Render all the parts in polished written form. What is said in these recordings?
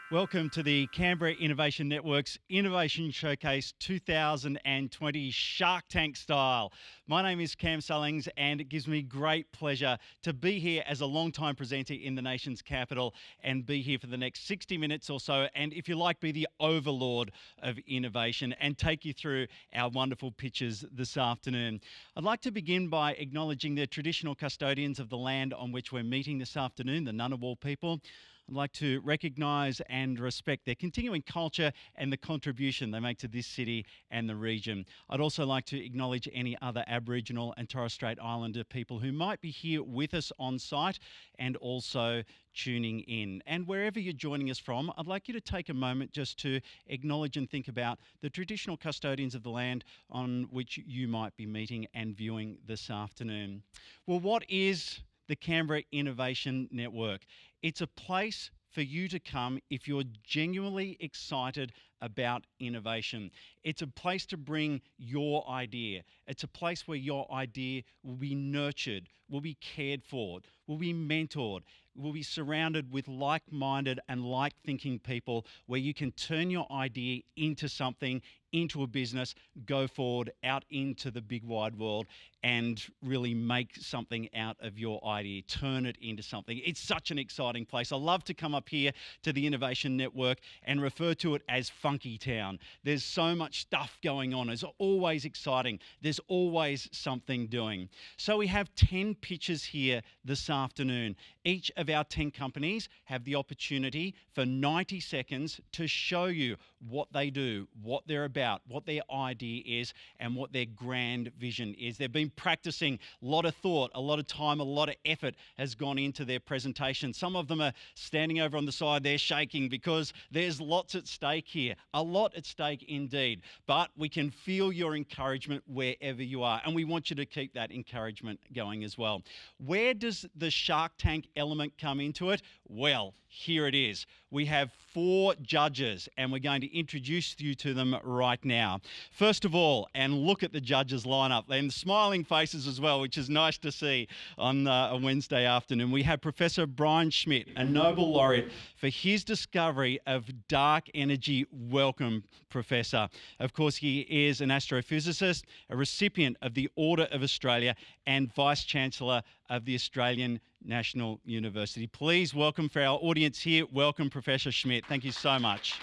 Welcome to the Canberra Innovation Network's Innovation Showcase 2020 Shark Tank style. My name is Cam Sullings and it gives me great pleasure to be here as a long-time presenter in the nation's capital and be here for the next 60 minutes or so, and if you like, be the overlord of innovation and take you through our wonderful pitches this afternoon. I'd like to begin by acknowledging the traditional custodians of the land on which we're meeting this afternoon, the Ngunnawal people. I'd like to recognise and respect their continuing culture and the contribution they make to this city and the region. I'd also like to acknowledge any other Aboriginal and Torres Strait Islander people who might be here with us on site and also tuning in. And wherever you're joining us from, I'd like you to take a moment just to acknowledge and think about the traditional custodians of the land on which you might be meeting and viewing this afternoon. Well, what is the Canberra Innovation Network? It's a place for you to come if you're genuinely excited about innovation. It's a place to bring your idea. It's a place where your idea will be nurtured, will be cared for, will be mentored, will be surrounded with like-minded and like-thinking people where you can turn your idea into something, into a business, go forward out into the big wide world and really make something out of your idea, turn it into something. It's such an exciting place. I love to come up here to the Innovation Network and refer to it as Funky Town. There's so much stuff going on. It's always exciting. There's always something doing. So we have 10 pitches here this afternoon. Each of our 10 companies have the opportunity for 90 seconds to show you what they do, what they're about, what their idea is, and what their grand vision is. They've been practicing. A lot of thought, a lot of time, a lot of effort has gone into their presentation. Some of them are standing over on the side, they're shaking because there's lots at stake here, a lot at stake indeed. But we can feel your encouragement wherever you are, and we want you to keep that encouragement going as well. Where does the Shark Tank element come into it? Well, here it is. We have 4 judges and we're going to introduce you to them right now. First of all, and look at the judges lineup and smiling faces as well, which is nice to see on a Wednesday afternoon. We have Professor Brian Schmidt, a Nobel laureate for his discovery of dark energy. Welcome, Professor. Of course, he is an astrophysicist, a recipient of the Order of Australia and Vice-Chancellor of the Australian National University. Please welcome for our audience here, welcome Professor Schmidt. Thank you so much.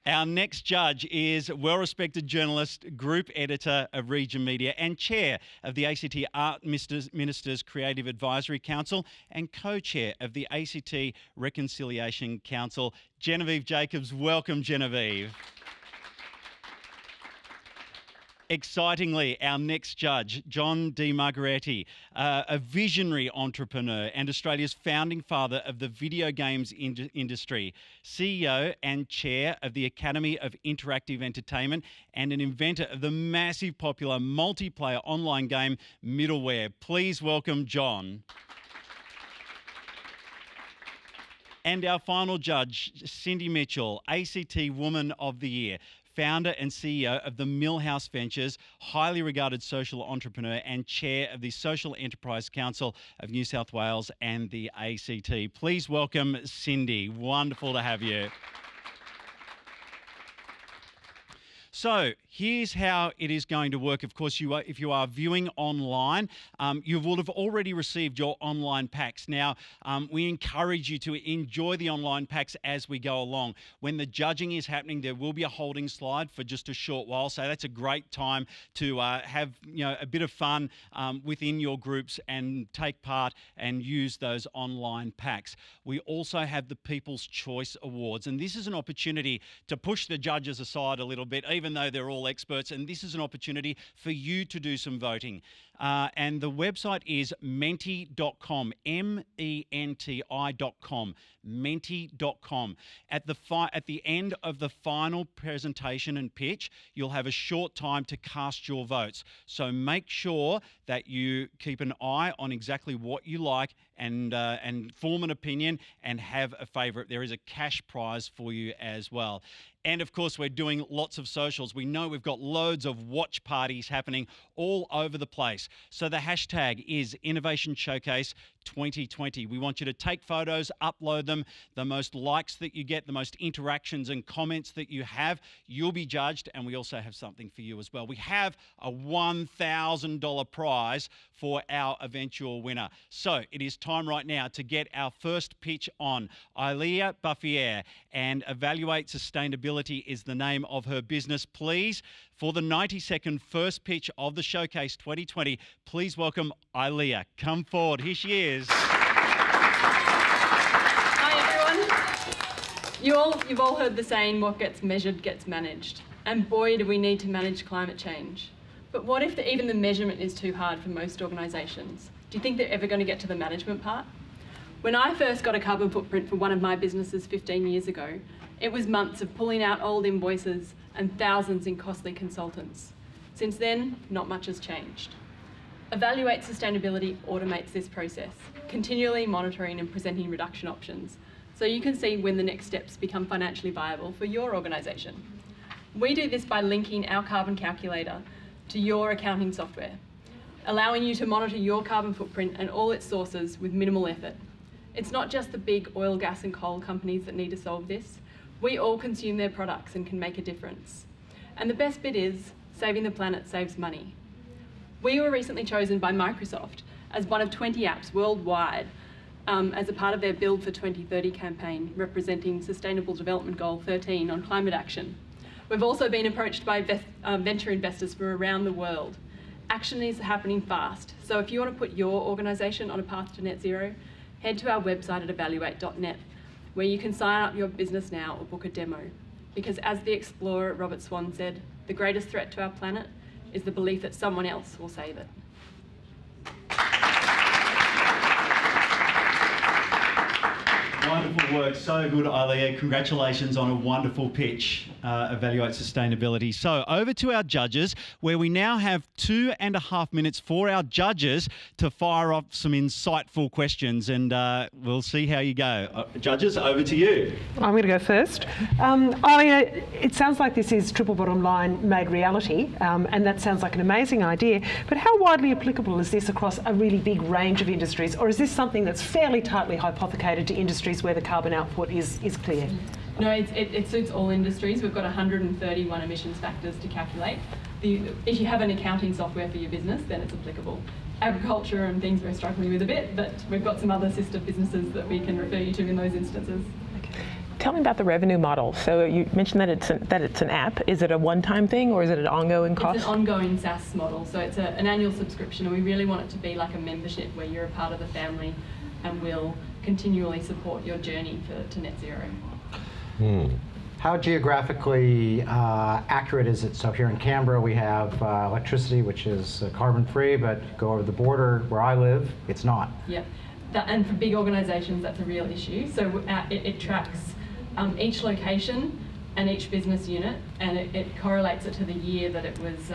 Our next judge is well-respected journalist, group editor of Region Media and chair of the ACT Art Ministers Creative Advisory Council and co-chair of the ACT Reconciliation Council, Genevieve Jacobs. Welcome, Genevieve. Excitingly, our next judge, John D Margaretti, a visionary entrepreneur and Australia's founding father of the video games industry, CEO and chair of the Academy of Interactive Entertainment and an inventor of the massive popular multiplayer online game Middleware. Please welcome John. And our final judge, Cindy Mitchell, ACT Woman of the Year, founder and CEO of the Millhouse Ventures, highly regarded social entrepreneur and chair of the Social Enterprise Council of New South Wales and the ACT. Please welcome Cindy. Wonderful to have you. So here's how it is going to work. Of course, if you are viewing online, you will have already received your online packs. Now, we encourage you to enjoy the online packs as we go along. When the judging is happening, there will be a holding slide for just a short while. So that's a great time to have a bit of fun within your groups and take part and use those online packs. We also have the People's Choice Awards, and this is an opportunity to push the judges aside a little bit, even though they're all experts, and this is an opportunity for you to do some voting. And the website is menti.com, MENTI.com, menti.com. At the end of the final presentation and pitch, you'll have a short time to cast your votes. So make sure that you keep an eye on exactly what you like and form an opinion and have a favourite. There is a cash prize for you as well. And of course, we're doing lots of socials. We know we've got loads of watch parties happening all over the place. So the hashtag is Innovation Showcase 2020. We want you to take photos, upload them. The most likes that you get, the most interactions and comments that you have, you'll be judged. And we also have something for you as well. We have a $1,000 prize for our eventual winner. So it is time right now to get our first pitch on. Ilea Buffier, and Evaluate Sustainability is the name of her business. Please, for the 90-second first pitch of the Showcase 2020, please welcome Ilea. Come forward. Here she is. Hi, everyone. You've all heard the saying, what gets measured gets managed. And boy, do we need to manage climate change. But what if even the measurement is too hard for most organisations? Do you think they're ever going to get to the management part? When I first got a carbon footprint for one of my businesses 15 years ago, it was months of pulling out old invoices and thousands in costly consultants. Since then, not much has changed. Evaluate Sustainability automates this process, continually monitoring and presenting reduction options, so you can see when the next steps become financially viable for your organisation. We do this by linking our carbon calculator to your accounting software, allowing you to monitor your carbon footprint and all its sources with minimal effort. It's not just the big oil, gas and coal companies that need to solve this. We all consume their products and can make a difference. And the best bit is, saving the planet saves money. We were recently chosen by Microsoft as one of 20 apps worldwide as a part of their Build for 2030 campaign, representing Sustainable Development Goal 13 on climate action. We've also been approached by venture investors from around the world. Action is happening fast, so if you want to put your organisation on a path to net zero, head to our website at evaluate.net, where you can sign up your business now or book a demo. Because as the explorer Robert Swan said, the greatest threat to our planet is the belief that someone else will save it. Wonderful work. So good, Ilea. Congratulations on a wonderful pitch, Evaluate Sustainability. So over to our judges, where we now have 2.5 minutes for our judges to fire off some insightful questions, and we'll see how you go. Judges, over to you. I'm going to go first. Ilea, it sounds like this is Triple Bottom Line made reality, and that sounds like an amazing idea, but how widely applicable is this across a really big range of industries, or is this something that's fairly tightly hypothecated to industries where the carbon output is clear? No, it suits all industries. We've got 131 emissions factors to calculate. If you have an accounting software for your business, then it's applicable. Agriculture and things we're struggling with a bit, but we've got some other sister businesses that we can refer you to in those instances. Okay. Tell me about the revenue model. So you mentioned that it's an app. Is it a one-time thing, or is it an ongoing cost? It's an ongoing SaaS model. So it's an annual subscription, and we really want it to be like a membership where you're a part of the family and we'll continually support your journey to net zero. How geographically accurate is it? So here in Canberra we have electricity, which is carbon free, but go over the border where I live, it's not. Yeah, and for big organisations that's a real issue. So it tracks each location and each business unit, and it correlates it to the year that it was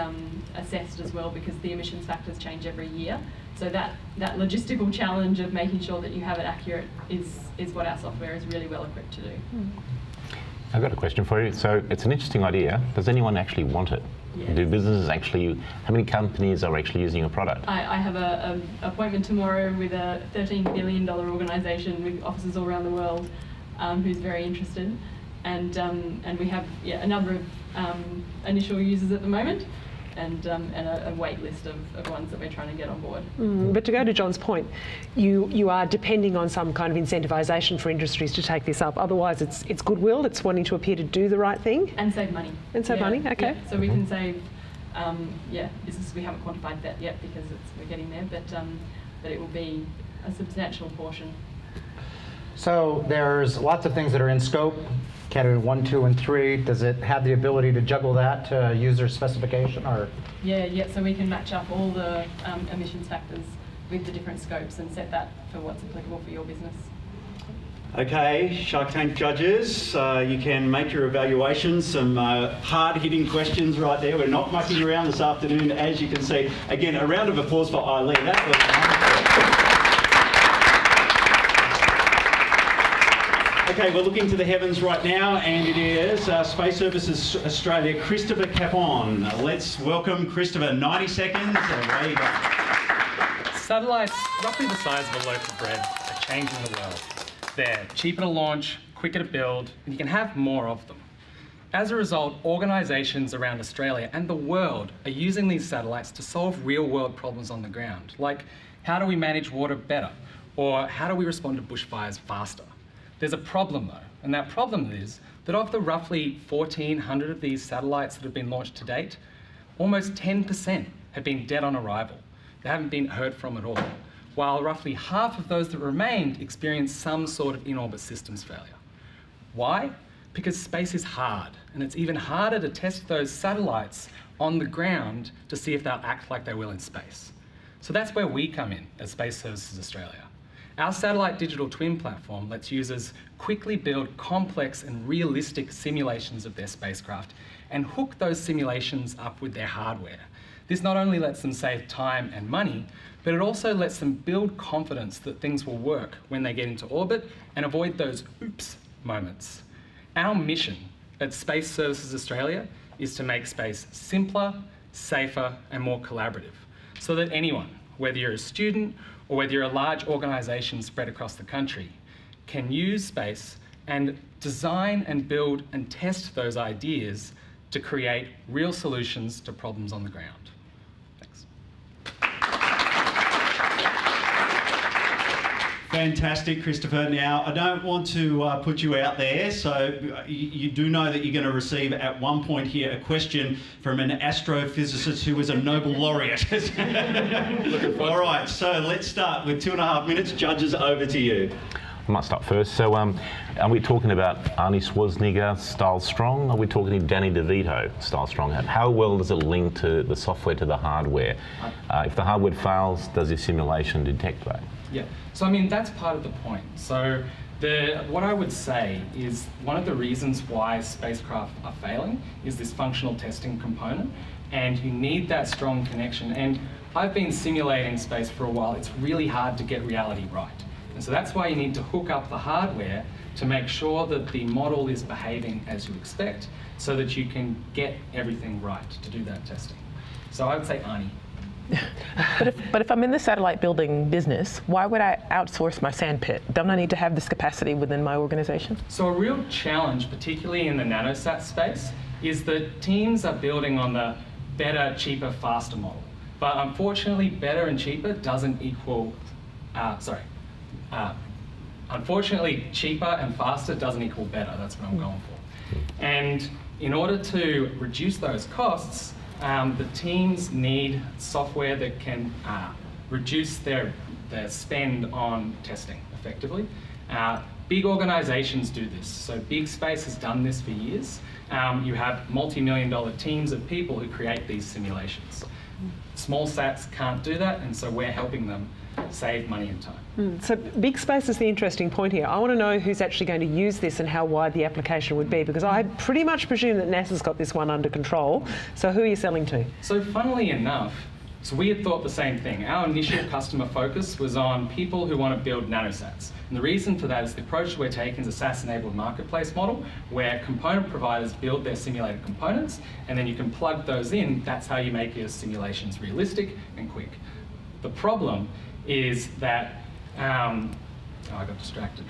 assessed as well, because the emissions factors change every year. So that logistical challenge of making sure that you have it accurate is what our software is really well equipped to do. I've got a question for you. So it's an interesting idea. Does anyone actually want it? Yes. Do businesses actually, how many companies are actually using your product? I have an appointment tomorrow with a $13 billion organisation with offices all around the world who's very interested. And we have a number of initial users at the moment, and a wait list of ones that we're trying to get on board. But to go to John's point, you are depending on some kind of incentivisation for industries to take this up. Otherwise, it's goodwill. It's wanting to appear to do the right thing and save money. And save money. Okay. Yeah. So we can save. Business we haven't quantified that yet because we're getting there, but it will be a substantial portion. So there's lots of things that are in scope. Category 1, 2, and 3. Does it have the ability to juggle that to user specification, or? Yeah. So we can match up all the emissions factors with the different scopes and set that for what's applicable for your business. Okay, Shark Tank judges, you can make your evaluations. Some hard-hitting questions right there. We're not mucking around this afternoon, as you can see. Again, a round of applause for Ilea. That was wonderful. Okay, we're looking to the heavens right now, and it is Space Services Australia, Christopher Capon. Let's welcome Christopher. 90 seconds, away you go. Satellites, roughly the size of a loaf of bread, are changing the world. They're cheaper to launch, quicker to build, and you can have more of them. As a result, organisations around Australia and the world are using these satellites to solve real-world problems on the ground, like how do we manage water better, or how do we respond to bushfires faster? There's a problem though, and that problem is that of the roughly 1,400 of these satellites that have been launched to date, almost 10% have been dead on arrival. They haven't been heard from at all, while roughly half of those that remained experienced some sort of in-orbit systems failure. Why? Because space is hard, and it's even harder to test those satellites on the ground to see if they'll act like they will in space. So that's where we come in as Space Services Australia. Our satellite digital twin platform lets users quickly build complex and realistic simulations of their spacecraft and hook those simulations up with their hardware. This not only lets them save time and money, but it also lets them build confidence that things will work when they get into orbit and avoid those oops moments. Our mission at Space Services Australia is to make space simpler, safer, and more collaborative, so that anyone, whether you're a student or whether you're a large organisation spread across the country, can use space and design and build and test those ideas to create real solutions to problems on the ground. Thanks. Fantastic, Christopher. Now, I don't want to put you out there, so you do know that you're going to receive at one point here a question from an astrophysicist who was a Nobel laureate. All right, so let's start with 2.5 minutes. Judges, over to you. I might start first. So are we talking about Arnie Schwarzenegger style strong? Are we talking Danny DeVito style strong? How well does it link to the software to the hardware? If the hardware fails, does the simulation detect that? Yeah, so I mean, that's part of the point. So what I would say is one of the reasons why spacecraft are failing is this functional testing component, and you need that strong connection. And I've been simulating space for a while. It's really hard to get reality right. And so that's why you need to hook up the hardware to make sure that the model is behaving as you expect, so that you can get everything right to do that testing. So I would say Arnie. But if I'm in the satellite building business, why would I outsource my sandpit? Don't I need to have this capacity within my organization? So a real challenge, particularly in the nanosat space, is that teams are building on the better, cheaper, faster model. But unfortunately, better and cheaper doesn't equal, unfortunately, cheaper and faster doesn't equal better. That's what I'm going for. And in order to reduce those costs, the teams need software that can reduce their spend on testing effectively. Big organisations do this. So Big Space has done this for years. You have multi-million-dollar teams of people who create these simulations. Small sats can't do that, and so we're helping them save money and time. So Big Space is the interesting point here. I want to know who's actually going to use this and how wide the application would be, because I pretty much presume that NASA's got this one under control. So who are you selling to? So funnily enough, so we had thought the same thing. Our initial customer focus was on people who want to build nanosats. And the reason for that is the approach we're taking is a SaaS-enabled marketplace model, where component providers build their simulated components, and then you can plug those in. That's how you make your simulations realistic and quick. The problem is that, I got distracted.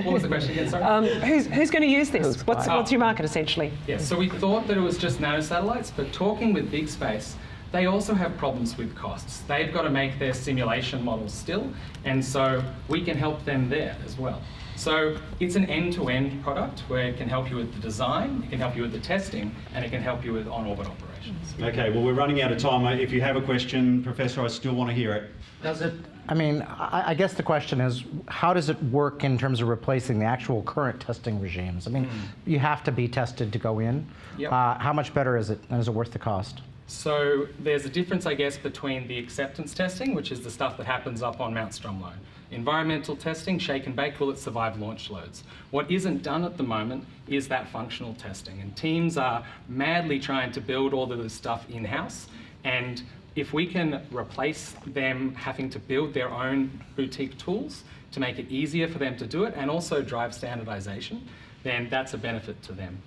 What was the question again, sorry? Who's going to use this? What's your market, essentially? Yeah, so we thought that it was just nanosatellites, but talking with Big Space, they also have problems with costs. They've got to make their simulation models still, and so we can help them there as well. So it's an end-to-end product where it can help you with the design, it can help you with the testing, and it can help you with on-orbit operations. Okay, well, we're running out of time. If you have a question, Professor, I still want to hear it. Does it, I mean, I guess the question is, how does it work in terms of replacing the actual current testing regimes? I mean, you have to be tested to go in. Yep. How much better is it, and is it worth the cost? So there's a difference, I guess, between the acceptance testing, which is the stuff that happens up on Mount Stromlo. Environmental testing, shake and bake, will it survive launch loads? What isn't done at the moment is that functional testing, and teams are madly trying to build all of this stuff in-house, and if we can replace them having to build their own boutique tools to make it easier for them to do it and also drive standardization, then that's a benefit to them.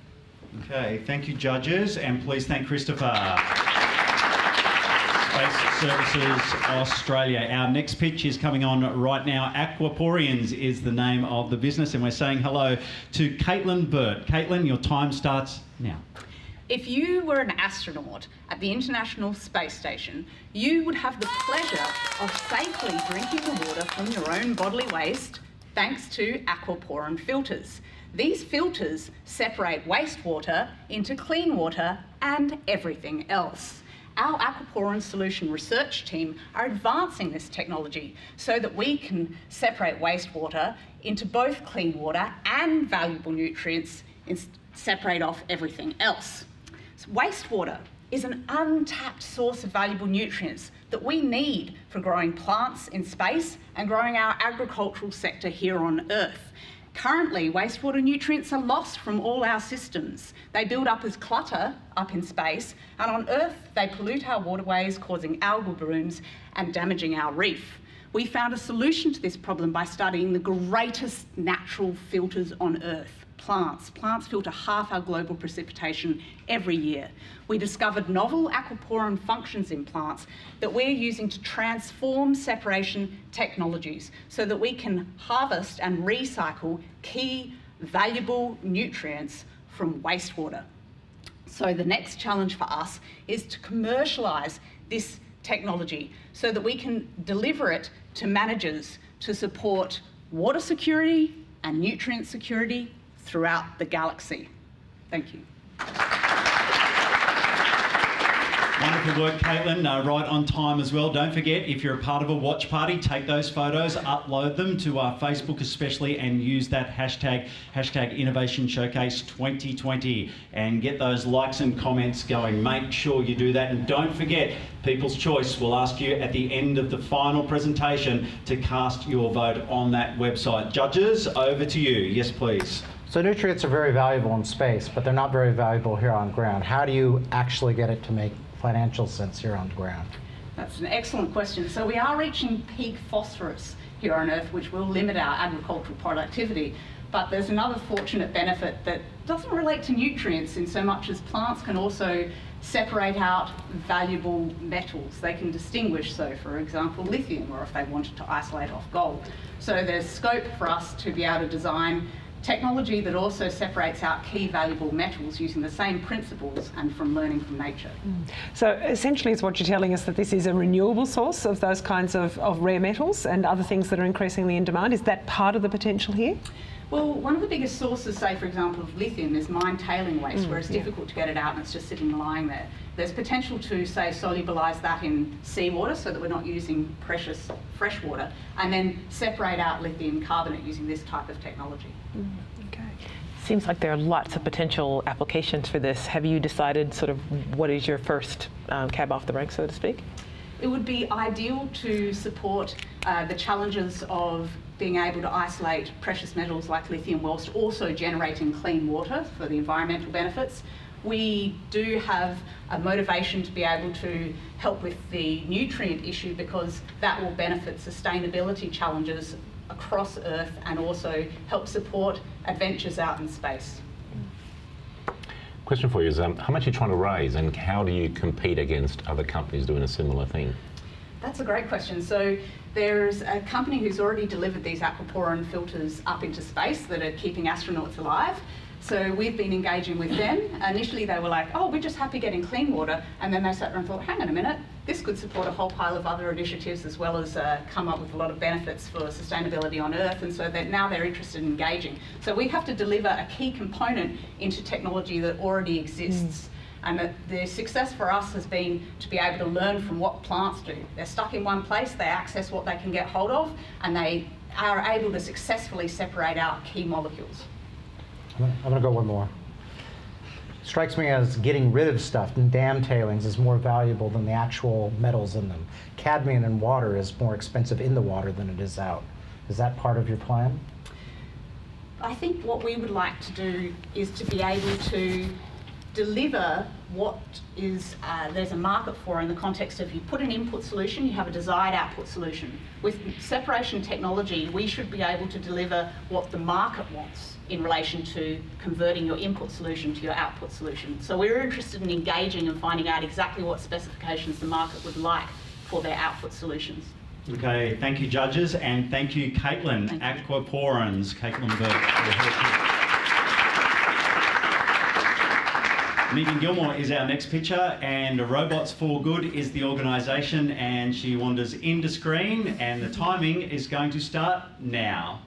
Okay, thank you, judges, and please thank Christopher. Space Services Australia. Our next pitch is coming on right now. Aquaporians is the name of the business, and we're saying hello to Caitlin Burt. Caitlin, your time starts now. If you were an astronaut at the International Space Station, you would have the pleasure of safely drinking the water from your own bodily waste thanks to Aquaporin Filters. These filters separate wastewater into clean water and everything else. Our Aquaporin Solution research team are advancing this technology so that we can separate wastewater into both clean water and valuable nutrients and separate off everything else. So wastewater is an untapped source of valuable nutrients that we need for growing plants in space and growing our agricultural sector here on Earth. Currently, wastewater nutrients are lost from all our systems. They build up as clutter up in space, and on Earth, they pollute our waterways, causing algal blooms and damaging our reef. We found a solution to this problem by studying the greatest natural filters on Earth. Plants. Plants filter half our global precipitation every year. We discovered novel aquaporin functions in plants that we're using to transform separation technologies so that we can harvest and recycle key valuable nutrients from wastewater. So the next challenge for us is to commercialise this technology so that we can deliver it to managers to support water security and nutrient security throughout the galaxy. Thank you. Wonderful work, Caitlin. Right on time as well. Don't forget, if you're a part of a watch party, take those photos, upload them to our Facebook especially, and use that hashtag Innovation Showcase 2020, and get those likes and comments going. Make sure you do that. And don't forget, People's Choice will ask you at the end of the final presentation to cast your vote on that website. Judges, over to you. Yes, please. So nutrients are very valuable in space, but they're not very valuable here on ground. How do you actually get it to make financial sense here on ground? That's an excellent question. So we are reaching peak phosphorus here on Earth, which will limit our agricultural productivity. But there's another fortunate benefit that doesn't relate to nutrients in so much as plants can also separate out valuable metals. They can distinguish, so for example, lithium, or if they wanted to isolate off gold. So there's scope for us to be able to design technology that also separates out key valuable metals using the same principles and from learning from nature. So essentially it's what you're telling us, that this is a renewable source of those kinds of rare metals and other things that are increasingly in demand. Is that part of the potential here? Well, one of the biggest sources, say for example, of lithium is mine tailing waste, where it's difficult to get it out and it's just sitting lying there. There's potential to, say, solubilise that in seawater so that we're not using precious fresh water, and then separate out lithium carbonate using this type of technology. Okay. Seems like there are lots of potential applications for this. Have you decided sort of what is your first cab off the rank, so to speak? It would be ideal to support the challenges of being able to isolate precious metals like lithium whilst also generating clean water for the environmental benefits. We do have a motivation to be able to help with the nutrient issue because that will benefit sustainability challenges across Earth and also help support adventures out in space. Question for you is, how much are you trying to raise, and how do you compete against other companies doing a similar thing? That's a great question. So there's a company who's already delivered these aquaporin filters up into space that are keeping astronauts alive. So we've been engaging with them. Initially they were like, oh, we're just happy getting clean water. And then they sat there and thought, hang on a minute, this could support a whole pile of other initiatives as well as come up with a lot of benefits for sustainability on Earth. And so now they're interested in engaging. So we have to deliver a key component into technology that already exists. And the success for us has been to be able to learn from what plants do. They're stuck in one place, they access what they can get hold of, and they are able to successfully separate out key molecules. I'm going to go one more. Strikes me as getting rid of stuff in dam tailings is more valuable than the actual metals in them. Cadmium in water is more expensive in the water than it is out. Is that part of your plan? I think what we would like to do is to be able to deliver what is there's a market for in the context of you put an input solution, you have a desired output solution. With separation technology, we should be able to deliver what the market wants in relation to converting your input solution to your output solution. So we're interested in engaging and finding out exactly what specifications the market would like for their output solutions. Okay, thank you, judges, and thank you, Caitlin, Aquaporins, Caitlin Burke. Megan Gilmore is our next picture, and Robots for Good is the organisation, and she wanders into screen, and the timing is going to start now.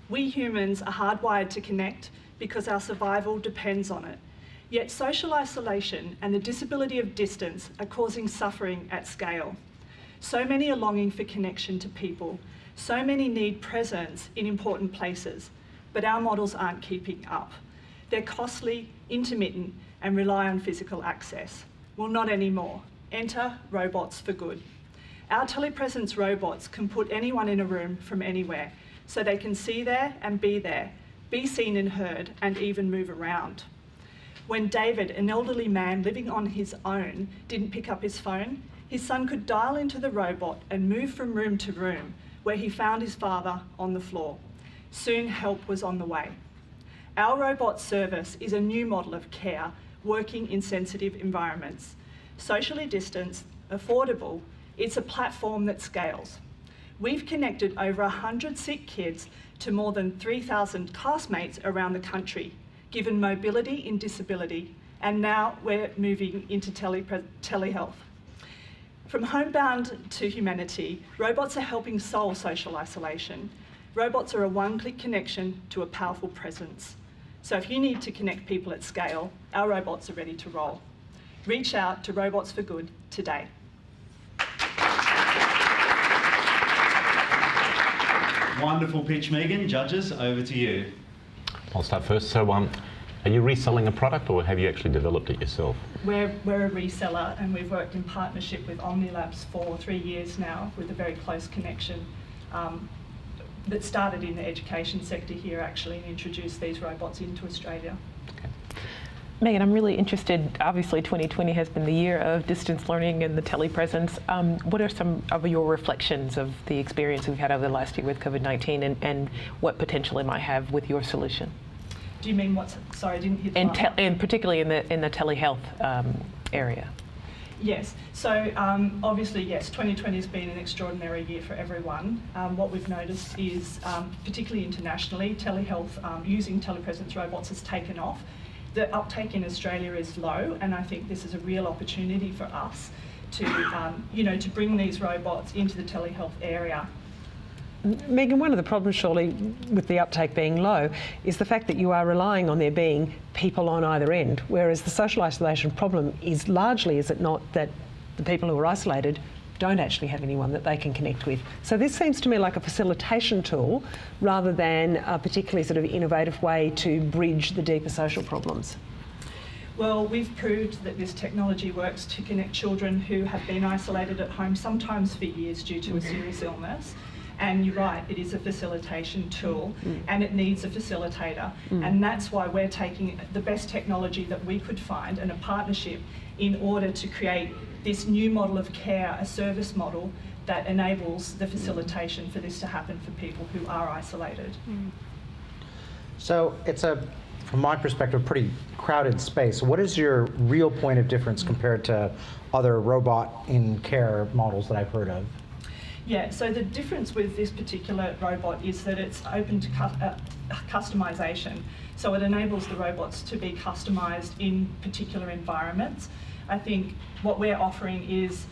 We humans are hardwired to connect because our survival depends on it. Yet social isolation and the disability of distance are causing suffering at scale. So many are longing for connection to people. So many need presence in important places, but our models aren't keeping up. They're costly, intermittent, and rely on physical access. Well, not anymore. Enter Robots for Good. Our telepresence robots can put anyone in a room from anywhere, so they can see there and be seen and heard, and even move around. When David, an elderly man living on his own, didn't pick up his phone, his son could dial into the robot and move from room to room, where he found his father on the floor. Soon help was on the way. Our robot service is a new model of care, working in sensitive environments. Socially distanced, affordable, it's a platform that scales. We've connected over 100 sick kids to more than 3,000 classmates around the country, given mobility in disability, and now we're moving into telehealth. From homebound to humanity, robots are helping solve social isolation. Robots are a one-click connection to a powerful presence. So if you need to connect people at scale, our robots are ready to roll. Reach out to Robots for Good today. Wonderful pitch, Megan. Judges, over to you. I'll start first. So, are you reselling a product, or have you actually developed it yourself? We're a reseller, and we've worked in partnership with Omnilabs for 3 years now, with a very close connection that started in the education sector here actually, and introduced these robots into Australia. Okay. Megan, I'm really interested, obviously 2020 has been the year of distance learning and the telepresence. What are some of your reflections of the experience we've had over the last year with COVID-19 and what potential it might have with your solution? Do you mean what's, sorry, I didn't hear that. And particularly in the telehealth area. Yes, so obviously, yes, 2020 has been an extraordinary year for everyone. What we've noticed is, particularly internationally, telehealth using telepresence robots has taken off. The uptake in Australia is low, and I think this is a real opportunity for us to, to bring these robots into the telehealth area. Megan, one of the problems surely with the uptake being low is the fact that you are relying on there being people on either end, whereas the social isolation problem is largely, is it not, that the people who are isolated don't actually have anyone that they can connect with. So this seems to me like a facilitation tool rather than a particularly sort of innovative way to bridge the deeper social problems. Well, we've proved that this technology works to connect children who have been isolated at home, sometimes for years due to a serious illness. And you're right, it is a facilitation tool and it needs a facilitator. And that's why we're taking the best technology that we could find and a partnership in order to create this new model of care, a service model that enables the facilitation for this to happen for people who are isolated. So it's from my perspective, a pretty crowded space. What is your real point of difference compared to other robot in care models that I've heard of? Yeah, so the difference with this particular robot is that it's open to customization. So it enables the robots to be customized in particular environments. I think what we're offering is,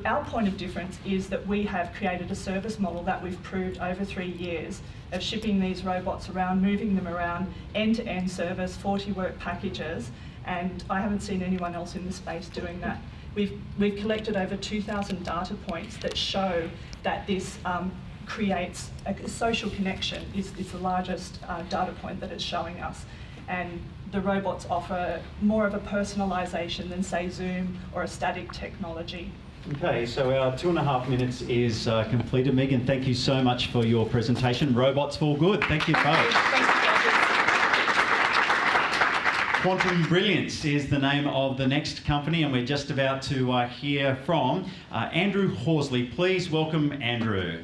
our point of difference is that we have created a service model that we've proved over 3 years of shipping these robots around, moving them around, end-to-end service, 40 work packages, and I haven't seen anyone else in the space doing that. We've collected over 2,000 data points that show that this creates a social connection, is the largest data point that it's showing us. And the robots offer more of a personalisation than, say, Zoom or a static technology. Okay, so our 2.5 minutes is completed. Megan, thank you so much for your presentation. Robots for Good. Thank you both. Thank you, judges. Quantum Brilliance is the name of the next company, and we're just about to hear from Andrew Horsley. Please welcome Andrew.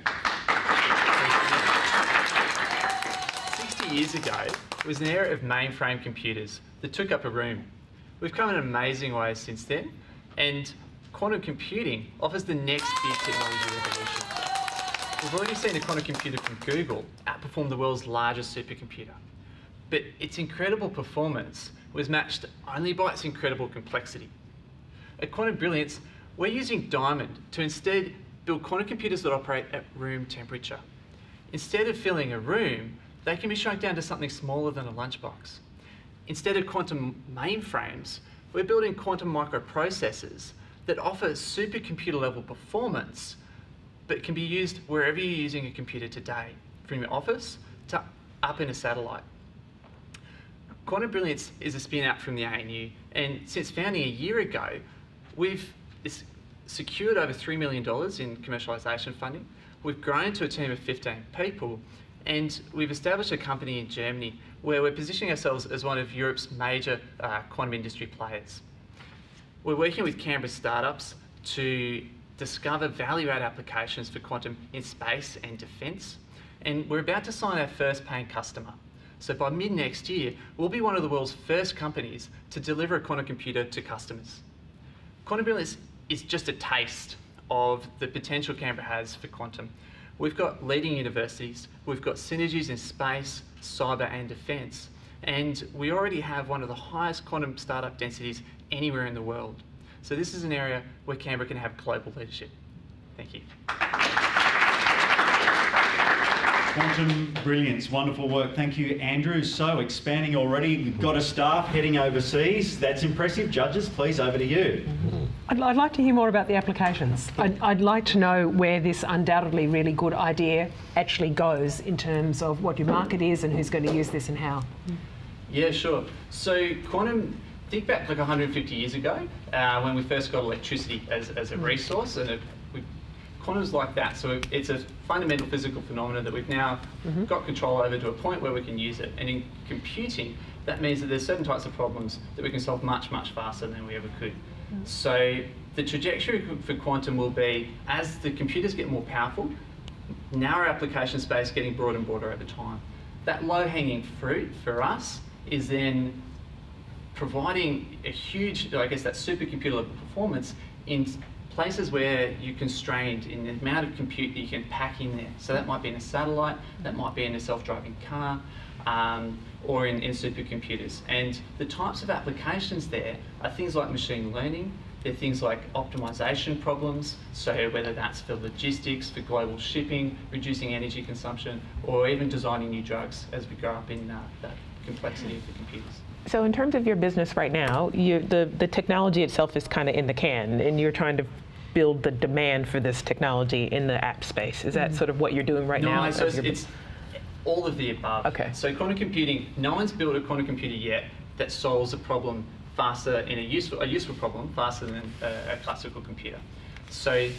60 years ago, it was an era of mainframe computers that took up a room. We've come in amazing ways since then, and quantum computing offers the next big technology revolution. We've already seen a quantum computer from Google outperform the world's largest supercomputer. But its incredible performance was matched only by its incredible complexity. At Quantum Brilliance, we're using Diamond to instead build quantum computers that operate at room temperature. Instead of filling a room, they can be shrunk down to something smaller than a lunchbox. Instead of quantum mainframes, we're building quantum microprocessors that offer supercomputer level performance, but can be used wherever you're using a computer today, from your office to up in a satellite. Quantum Brilliance is a spin out from the ANU, and since founding a year ago, we've secured over $3 million in commercialisation funding. We've grown to a team of 15 people, and we've established a company in Germany where we're positioning ourselves as one of Europe's major quantum industry players. We're working with Canberra startups to discover value-add applications for quantum in space and defence, and we're about to sign our first paying customer. So by mid-next year, we'll be one of the world's first companies to deliver a quantum computer to customers. Quantum Brilliance is just a taste of the potential Canberra has for quantum. We've got leading universities, we've got synergies in space, cyber and defence, and we already have one of the highest quantum startup densities anywhere in the world. So this is an area where Canberra can have global leadership. Thank you. Quantum Brilliance, wonderful work. Thank you, Andrew. So expanding already, we've got a staff heading overseas. That's impressive. Judges, please, over to you. I'd like to hear more about the applications. I'd like to know where this undoubtedly really good idea actually goes in terms of what your market is and who's going to use this and how. Yeah, sure. So quantum, think back like 150 years ago when we first got electricity as a resource, and quantum's like that. So it's a fundamental physical phenomenon that we've now got control over to a point where we can use it. And in computing, that means that there's certain types of problems that we can solve much, much faster than we ever could. So the trajectory for quantum will be, as the computers get more powerful, narrow application space getting broader and broader over time. That low-hanging fruit for us is then providing a huge, I guess, that supercomputer level performance in places where you're constrained in the amount of compute that you can pack in there. So that might be in a satellite, that might be in a self-driving car, or in supercomputers. And the types of applications there are things like machine learning, they're things like optimization problems, so whether that's for logistics, for global shipping, reducing energy consumption, or even designing new drugs as we grow up in that complexity of the computers. So in terms of your business right now, the technology itself is kind of in the can, and you're trying to build the demand for this technology in the app space. Is that sort of what you're doing right now? No, so it's all of the above. Okay. So quantum computing, no one's built a quantum computer yet that solves a problem faster in a useful problem faster than a classical computer. So,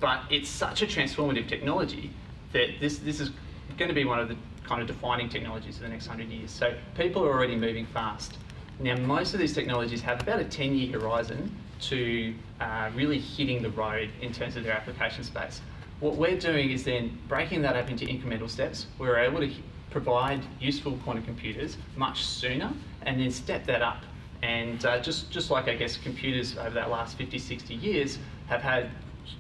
but it's such a transformative technology that this is going to be one of the kind of defining technologies for the next 100 years. So people are already moving fast. Now, most of these technologies have about a 10-year horizon to really hitting the road in terms of their application space. What we're doing is then breaking that up into incremental steps. We're able to provide useful quantum computers much sooner and then step that up. And just like, I guess, computers over that last 50, 60 years have had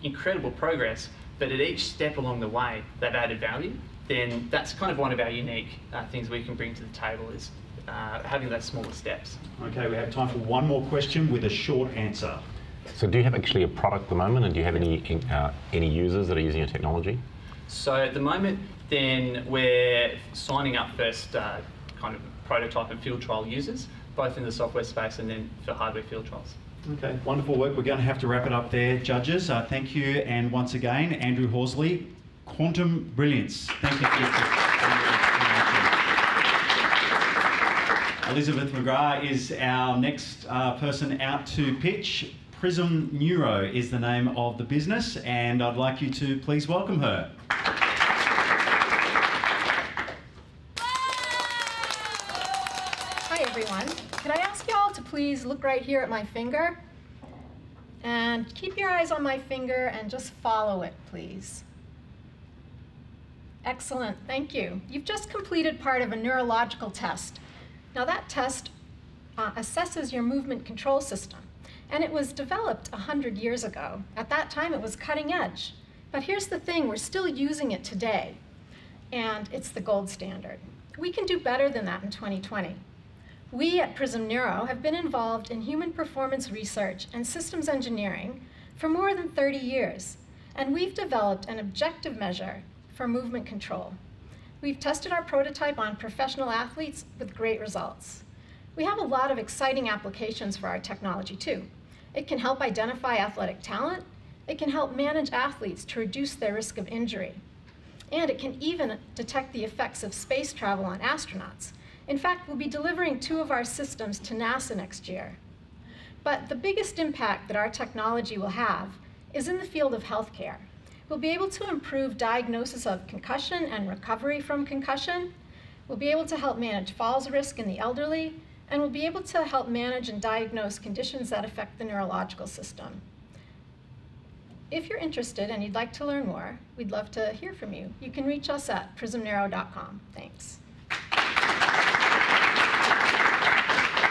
incredible progress, but at each step along the way, they've added value. Then that's kind of one of our unique things we can bring to the table is having those smaller steps. Okay, we have time for one more question with a short answer. So do you have actually a product at the moment, and do you have any users that are using your technology? So at the moment, then we're signing up first kind of prototype and field trial users, both in the software space and then for hardware field trials. Okay, wonderful work. We're going to have to wrap it up there, judges. Thank you, and once again, Andrew Horsley, Quantum Brilliance. Thank you for your explanation. Elizabeth Mcgrath is our next person out to pitch. Prism Neuro is the name of the business, and I'd like you to please welcome her. Hi everyone. Could I ask you please look right here at my finger. And keep your eyes on my finger and just follow it, please. Excellent, thank you. You've just completed part of a neurological test. Now that test assesses your movement control system. And it was developed 100 years ago. At that time, it was cutting edge. But here's the thing, we're still using it today. And it's the gold standard. We can do better than that in 2020. We at Prism Neuro have been involved in human performance research and systems engineering for more than 30 years. And we've developed an objective measure for movement control. We've tested our prototype on professional athletes with great results. We have a lot of exciting applications for our technology too. It can help identify athletic talent. It can help manage athletes to reduce their risk of injury. And it can even detect the effects of space travel on astronauts. In fact, we'll be delivering 2 of our systems to NASA next year. But the biggest impact that our technology will have is in the field of healthcare. We'll be able to improve diagnosis of concussion and recovery from concussion. We'll be able to help manage falls risk in the elderly, and we'll be able to help manage and diagnose conditions that affect the neurological system. If you're interested and you'd like to learn more, we'd love to hear from you. You can reach us at prismneuro.com. Thanks.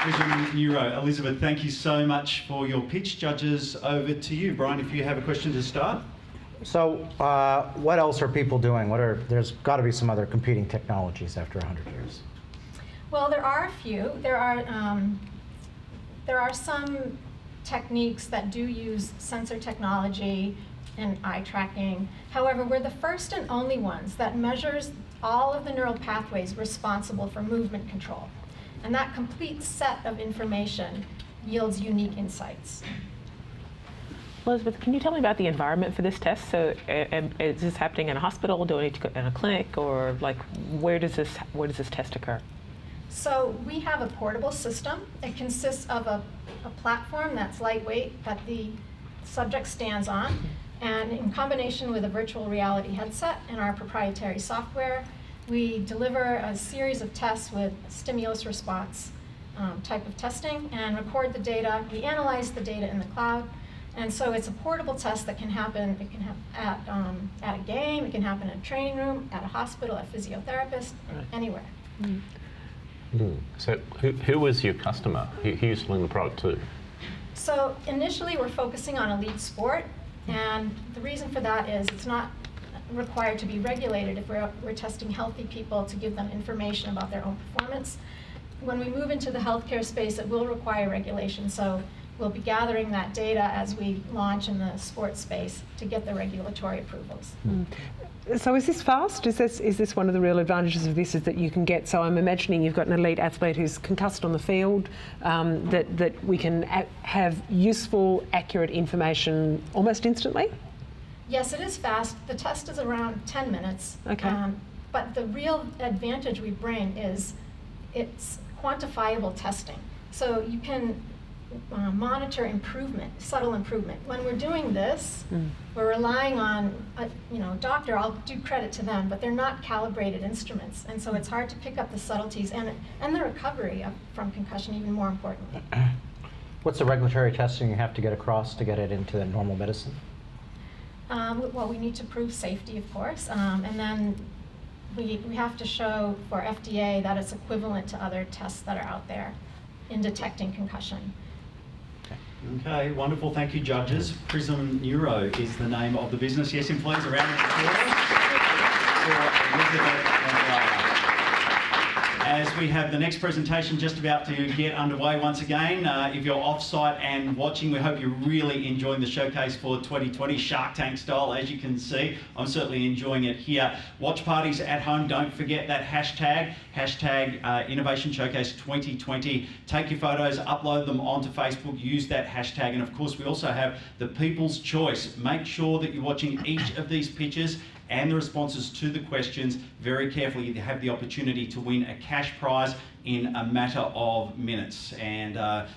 Prism Neuro. Elizabeth, thank you so much for your pitch. Judges, over to you. Brian, if you have a question to start. So what else are people doing? There's got to be some other competing technologies after 100 years. Well, there are a few. There are some techniques that do use sensor technology and eye tracking. However, we're the first and only ones that measures all of the neural pathways responsible for movement control. And that complete set of information yields unique insights. Elizabeth, can you tell me about the environment for this test? So is this happening in a hospital? Do I need to go in a clinic? Or like, where does this test occur? So we have a portable system. It consists of a platform that's lightweight that the subject stands on. And in combination with a virtual reality headset and our proprietary software, we deliver a series of tests with stimulus response type of testing and record the data. We analyze the data in the cloud. And so it's a portable test that can happen. It can happen at a game, it can happen in a training room, at a hospital, at a physiotherapist, anywhere. So who was your customer? Who you selling the product to? So initially we're focusing on elite sport, and the reason for that is it's not required to be regulated if we're testing healthy people to give them information about their own performance. When we move into the healthcare space, it will require regulation, so we'll be gathering that data as we launch in the sports space to get the regulatory approvals. So is this fast? Is this one of the real advantages of this, is that you can get, so I'm imagining you've got an elite athlete who's concussed on the field, that we can have useful, accurate information almost instantly? Yes, it is fast. The test is around 10 minutes. Okay. But the real advantage we bring is it's quantifiable testing. So you can monitor improvement, subtle improvement. When we're doing this, we're relying on, doctor, I'll do credit to them, but they're not calibrated instruments. And so it's hard to pick up the subtleties and the recovery from concussion, even more importantly. What's the regulatory testing you have to get across to get it into normal medicine? Well, we need to prove safety, of course, and then we have to show for FDA that it's equivalent to other tests that are out there in detecting concussion. Okay, wonderful. Thank you, judges. Prism Neuro is the name of the business. Yes, employees, a round of applause for Elizabeth and Lara. As we have the next presentation just about to get underway once again, if you're off-site and watching, we hope you're really enjoying the showcase for 2020, Shark Tank style, as you can see. I'm certainly enjoying it here. Watch parties at home, don't forget that hashtag Innovation Showcase 2020. Take your photos, upload them onto Facebook, use that hashtag, and of course we also have the People's Choice. Make sure that you're watching each of these pictures and the responses to the questions very carefully. You have the opportunity to win a cash prize in a matter of minutes, and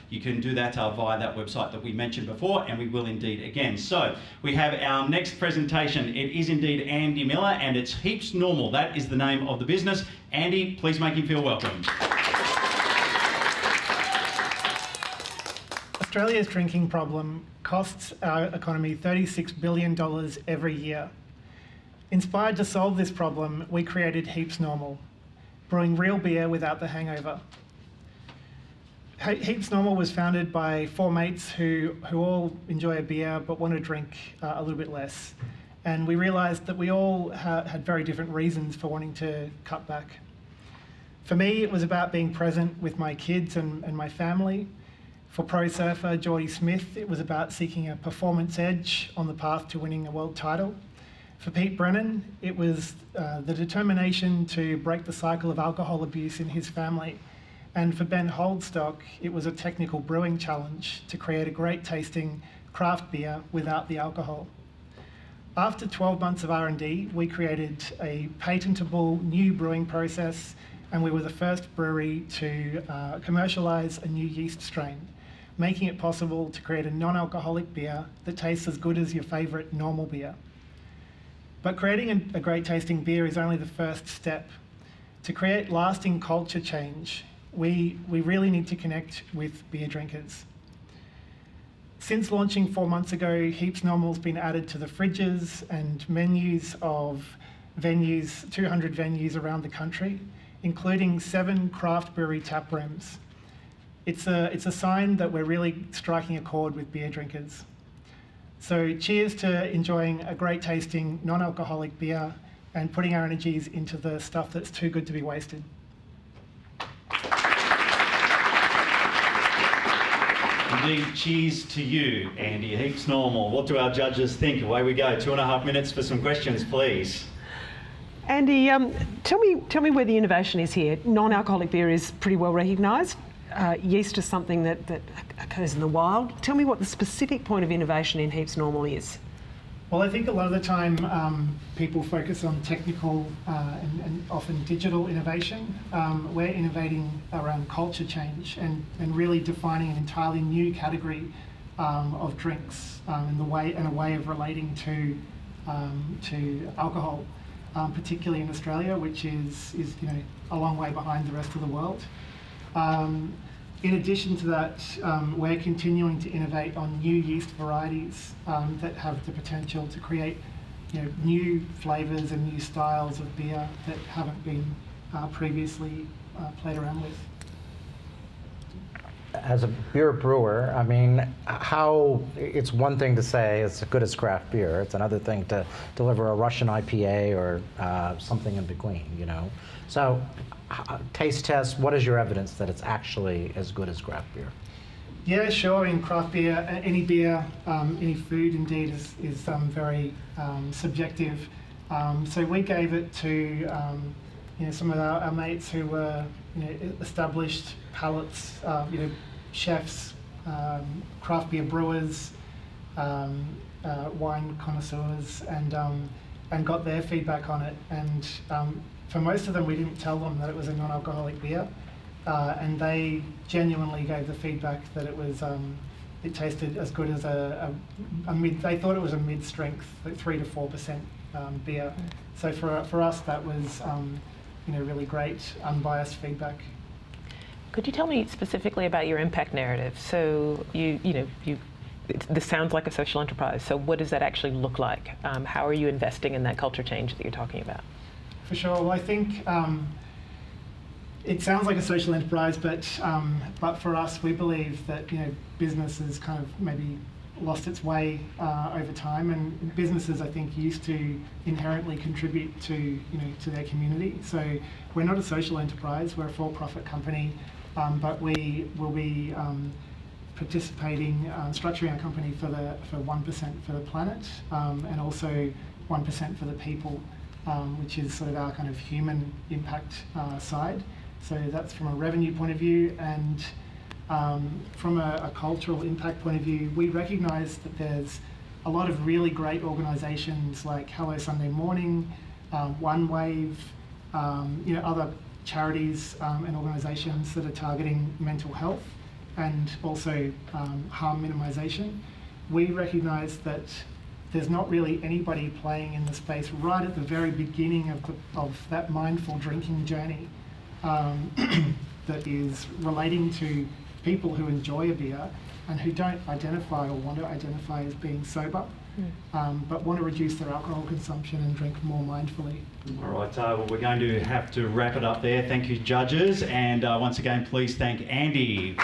you can do that via that website that we mentioned before, and we will indeed again. So we have our next presentation. It is indeed Andy Miller, and it's Heaps Normal. That is the name of the business. Andy, please make him feel welcome. Australia's drinking problem costs our economy $36 billion every year. Inspired to solve this problem, we created Heaps Normal, brewing real beer without the hangover. Heaps Normal was founded by four mates who all enjoy a beer but want to drink a little bit less. And we realised that we all had very different reasons for wanting to cut back. For me, it was about being present with my kids and my family. For pro surfer Zoe Smith, it was about seeking a performance edge on the path to winning a world title. For Pete Brennan, it was the determination to break the cycle of alcohol abuse in his family. And for Ben Holdstock, it was a technical brewing challenge to create a great tasting craft beer without the alcohol. After 12 months of R&D, we created a patentable new brewing process, and we were the first brewery to commercialise a new yeast strain, making it possible to create a non-alcoholic beer that tastes as good as your favourite normal beer. But creating a great tasting beer is only the first step. To create lasting culture change, we really need to connect with beer drinkers. Since launching 4 months ago, Heaps Normal's been added to the fridges and menus of venues, 200 venues around the country, including 7 craft brewery tap rooms. It's a sign that we're really striking a chord with beer drinkers. So cheers to enjoying a great tasting non-alcoholic beer and putting our energies into the stuff that's too good to be wasted. Indeed, cheers to you, Andy. Heaps Normal. What do our judges think? Away we go. 2.5 minutes for some questions, please. Andy, tell me where the innovation is here. Non-alcoholic beer is pretty well recognised. Yeast is something that occurs in the wild. Tell me what the specific point of innovation in Heaps Normal is. Well, I think a lot of the time people focus on technical and often digital innovation. We're innovating around culture change and really defining an entirely new category of drinks and a way of relating to alcohol, particularly in Australia, which is a long way behind the rest of the world. In addition to that, we're continuing to innovate on new yeast varieties that have the potential to create new flavours and new styles of beer that haven't been previously played around with. As a beer brewer, I mean, it's one thing to say it's as good as craft beer. It's another thing to deliver a Russian IPA or something in between, So, taste test, what is your evidence that it's actually as good as craft beer? Yeah, sure. In craft beer, any beer, any food indeed is very subjective. So we gave it to some of our mates who were established palates, chefs, craft beer brewers, wine connoisseurs, and got their feedback on it. And for most of them, we didn't tell them that it was a non-alcoholic beer, and they genuinely gave the feedback that it tasted as good as they thought it was a mid-strength, like 3 to 4% beer. So for us, that was really great, unbiased feedback. Could you tell me specifically about your impact narrative? So this sounds like a social enterprise. So what does that actually look like? How are you investing in that culture change that you're talking about? For sure. Well, I think it sounds like a social enterprise, but for us, we believe that business has kind of maybe lost its way over time, and businesses, I think, used to inherently contribute to their community. So we're not a social enterprise; we're a for-profit company, but we will be participating, structuring our company for 1% for the planet, and also 1% for the people. Which is sort of our kind of human impact side. So that's from a revenue point of view, and from a cultural impact point of view, we recognise that there's a lot of really great organisations like Hello Sunday Morning, One Wave, other charities and organisations that are targeting mental health and also harm minimisation. We recognise that there's not really anybody playing in the space right at the very beginning of that mindful drinking journey that is relating to people who enjoy a beer and who don't identify or want to identify as being sober, but want to reduce their alcohol consumption and drink more mindfully. All right, well, we're going to have to wrap it up there. Thank you, judges, and once again, please thank Andy.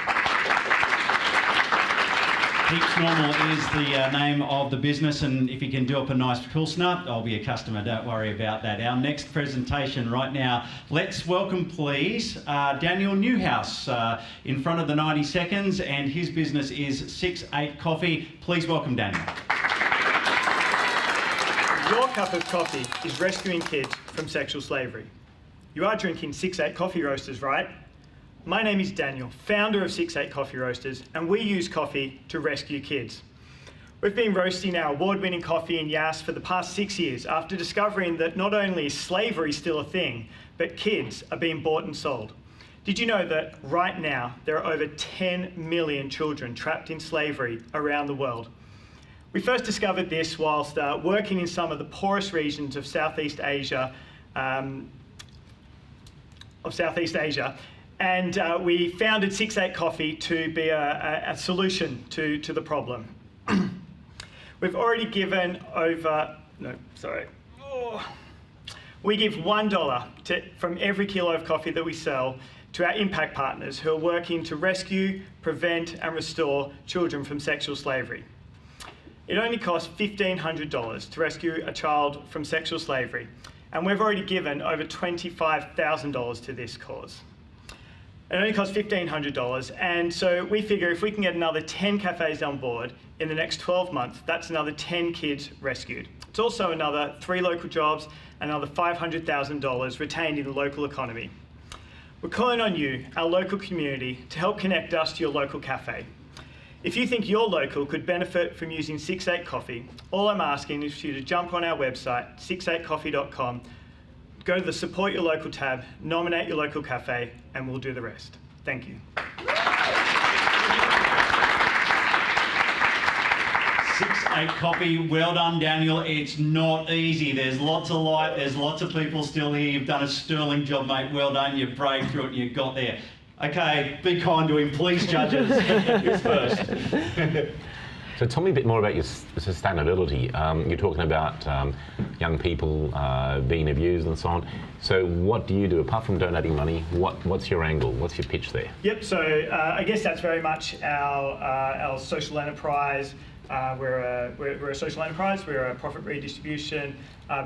Keeps Normal is the name of the business, and if you can do up a nice Pilsner, I'll be a customer, don't worry about that. Our next presentation right now, let's welcome please Daniel Newhouse in front of the 90 seconds, and his business is 6-8 Coffee. Please welcome Daniel. Your cup of coffee is rescuing kids from sexual slavery. You are drinking 6-8 Coffee Roasters, right? My name is Daniel, founder of 6-8 Coffee Roasters, and we use coffee to rescue kids. We've been roasting our award-winning coffee in Yass for the past 6 years after discovering that not only is slavery still a thing, but kids are being bought and sold. Did you know that right now there are over 10 million children trapped in slavery around the world? We first discovered this whilst working in some of the poorest regions of Southeast Asia, and we founded 6-8 Coffee to be a solution to the problem. We've already given we give $1 from every kilo of coffee that we sell to our impact partners who are working to rescue, prevent and restore children from sexual slavery. It only costs $1,500 to rescue a child from sexual slavery, and we've already given over $25,000 to this cause. It only costs $1,500, and so we figure if we can get another 10 cafes on board in the next 12 months, that's another 10 kids rescued. It's also another 3 local jobs and another $500,000 retained in the local economy. We're calling on you, our local community, to help connect us to your local cafe. If you think your local could benefit from using 6-8 Coffee, all I'm asking is for you to jump on our website, 68coffee.com, go to the Support Your Local tab, nominate your local cafe, and we'll do the rest. Thank you. 6-8 Coffee, well done, Daniel. It's not easy. There's lots of light, there's lots of people still here. You've done a sterling job, mate. Well done. You've braved through it and you got there. Okay, be kind to him, please, judges. Who's first? So tell me a bit more about your sustainability. You're talking about young people being abused and so on. So what do you do apart from donating money? What's your angle? What's your pitch there? Yep. So I guess that's very much our social enterprise. We're a social enterprise. We're a profit redistribution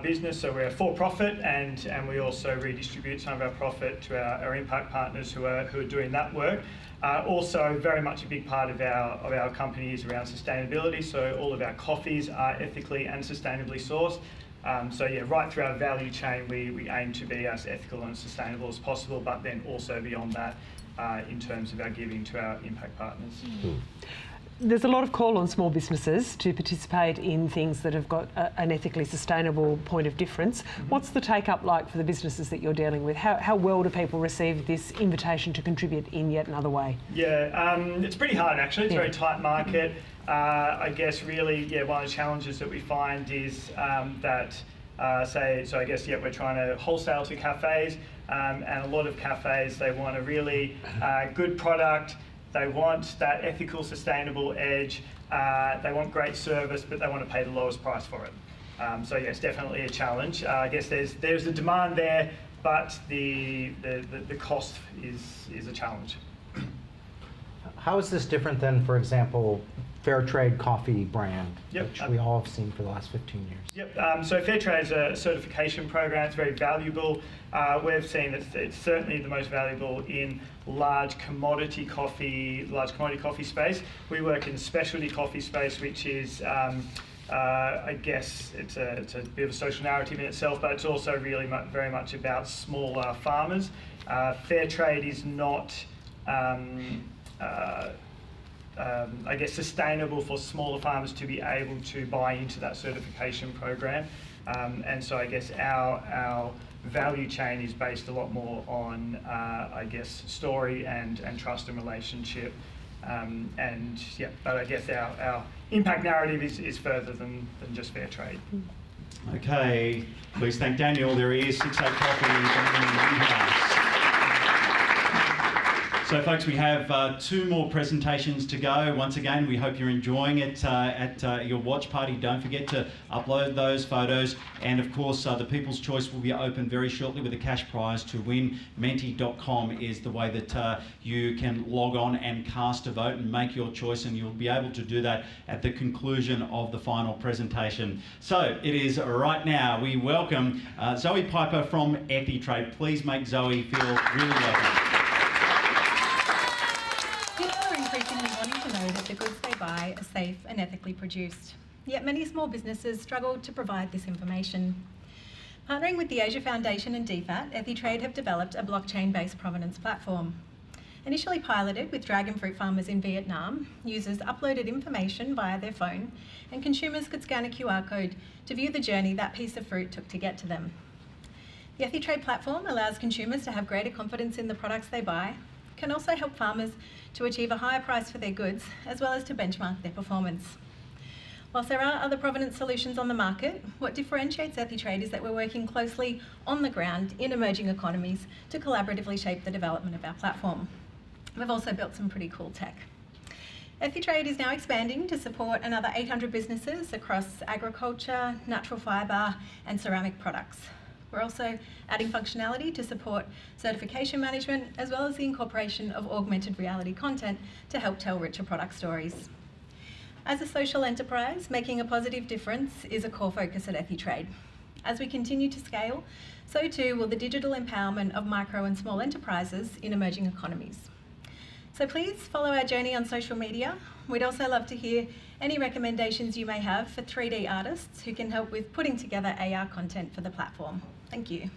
business. So we're a for-profit, and we also redistribute some of our profit to our impact partners who are doing that work. Also, very much a big part of our company is around sustainability. So all of our coffees are ethically and sustainably sourced. So yeah, right through our value chain, we aim to be as ethical and sustainable as possible, but then also beyond that in terms of our giving to our impact partners. There's a lot of call on small businesses to participate in things that have got an ethically sustainable point of difference. What's the take-up like for the businesses that you're dealing with? How well do people receive this invitation to contribute in yet another way? Yeah, it's pretty hard actually. It's a very tight market. I guess really, one of the challenges that we find is that, we're trying to wholesale to cafes, and a lot of cafes, they want a really good product. They want that ethical, sustainable edge. They want great service, but they want to pay the lowest price for it. So yes, definitely a challenge. I guess there's a demand there, but the cost is a challenge. How is this different than, for example, fair trade coffee brand, which we all have seen for the last 15 years? Yep. So fair trade is a certification program. It's very valuable. We've seen that it's certainly the most valuable in large commodity coffee space. We work in specialty coffee space, which is I guess it's a bit of a social narrative in itself, but it's also really very much about smaller farmers. Fair trade is not I guess sustainable for smaller farmers to be able to buy into that certification program, and so I guess our value chain is based a lot more on I guess story and trust and relationship, but I guess our impact narrative is further than just fair trade. Okay, please thank Daniel. There he is, 6-8 Coffee. So folks, we have 2 more presentations to go. Once again, we hope you're enjoying it at your watch party. Don't forget to upload those photos. And of course, the People's Choice will be open very shortly with a cash prize to win. Menti.com is the way that you can log on and cast a vote and make your choice, and you'll be able to do that at the conclusion of the final presentation. So it is right now we welcome Zoe Piper from Ethitrade. Please make Zoe feel really welcome. People are increasingly wanting to know that the goods they buy are safe and ethically produced. Yet many small businesses struggle to provide this information. Partnering with the Asia Foundation and DFAT, Ethitrade have developed a blockchain-based provenance platform. Initially piloted with dragon fruit farmers in Vietnam, users uploaded information via their phone and consumers could scan a QR code to view the journey that piece of fruit took to get to them. The Ethitrade platform allows consumers to have greater confidence in the products they buy, can also help farmers to achieve a higher price for their goods, as well as to benchmark their performance. Whilst there are other provenance solutions on the market, what differentiates Ethitrade is that we're working closely on the ground in emerging economies to collaboratively shape the development of our platform. We've also built some pretty cool tech. Ethitrade is now expanding to support another 800 businesses across agriculture, natural fibre and ceramic products. We're also adding functionality to support certification management, as well as the incorporation of augmented reality content to help tell richer product stories. As a social enterprise, making a positive difference is a core focus at Ethitrade. As we continue to scale, so too will the digital empowerment of micro and small enterprises in emerging economies. So please follow our journey on social media. We'd also love to hear any recommendations you may have for 3D artists who can help with putting together AR content for the platform. Thank you.